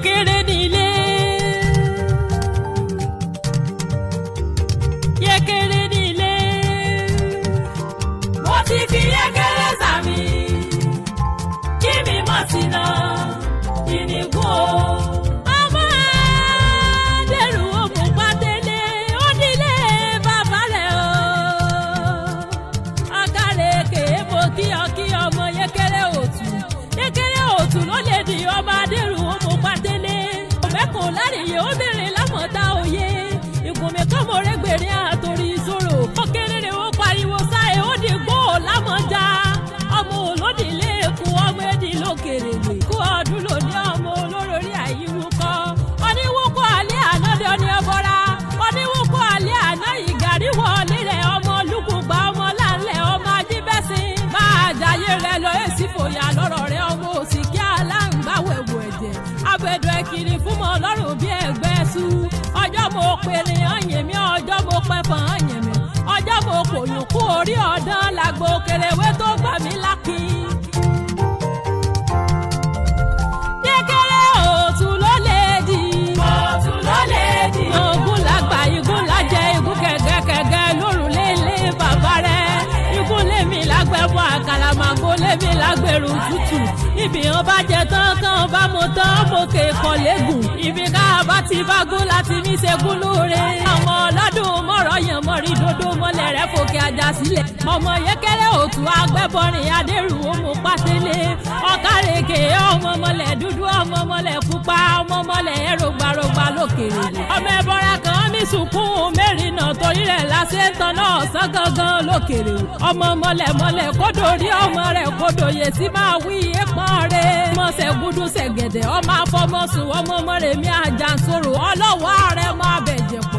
yékéré nílé yékéré nílé mo ti fi yékéré sàmì kí mi mọ̀ sí náà ìníkù o. ọmọ dẹrù òmù pàtẹ́lẹ̀ ó nílé bàbá rẹ̀ o. ọ̀kàrẹ̀ kèé mo kí ọmọ yékéré òtún ló lè di ọmọ adẹ́rù òmù pàtẹ́lẹ̀. òmẹ́kùn láríyé obìnrin lámọ̀ta òye ìkùnmí kọ́mọ̀rẹ́ gbèrè àtòrí ìṣòro. ó kéré ó pariwo sáyé ó dìgbò lámọ̀já ọmọ olódìlé èkó ọmọ ẹdín lókèrè lè kó ọdún lòdì ọmọ olórí àyíwúkọ. oníwúkọ alẹ́ àná dé ọ́ní ẹbọra oníwúkọ alẹ́ àná ìgàrí wọlé rẹ̀ ọmọ olùkùgbà ọmọ láńlẹ̀ ọmọ ajíbẹ́sìn. máa jayé rẹ lọ èsì fòyà lọ́rọ̀ rẹ ọmọ òsì kí aláǹgbáwẹ̀wò ẹ̀jẹ̀ abẹ́dọ̀ ẹ̀kiri fún mọ́ ọlọ́run bí ẹgbẹ́ sú. ọjọ́ mo pèrè ọ̀yẹ̀ mi ọjọ́ mo pẹ̀fọ̀n ọ̀yẹ̀ mi ọjọ́ mo kòyùn kú orí ọ̀dán làgbo kèrèwé tó gbà mí lákin. yékéré òtún ló lè di. òtún ló lè di. ogun làgbà igun lájẹ igun kẹ̀kẹ́ lórùlé ilé bàbá rẹ̀ igun lémi lágbẹ̀bọ̀ àkàràmàgbò lémi lágbèrú tútù. ibi hàn bá jẹ tán kàn bá mo tán mo kè kọ́ lẹ́gùn. ibi ká bá ti bá gún láti mí ṣe gún lóore. àwọn ọlọ́dún mọ̀rọ̀ yẹn mọ̀rí dodo mọ́lẹ̀ rẹ̀ fòkè ajá sílẹ̀. ọmọ yékéré òtún agbẹ́bọrin adẹ́rù òmù pàtẹ́lẹ̀. ọ̀kàrèké ọmọ mọ́lẹ̀ dúdú ọmọ mọ́lẹ̀ pupa ọmọ mọ́lẹ̀ rògbàrògbà lókèrè. ọmọ ẹ̀bọra kan mi sunkún mẹ́rin náà torí rẹ̀ lásẹ̀ tán náà sán gangan lókèrè. ọmọ mọ́lẹ̀ kódò rí ọmọ rẹ̀ kódò yè sí máa wí ẹ̀pọ̀n rẹ̀. ọmọ sẹ̀gúdú sẹ̀gẹ̀dẹ̀ ọmọ afọmọsùn ọmọ Moremi àjànsòrò ọlọ́wọ́ rẹ̀ máa bẹ̀jẹ̀ pọ̀.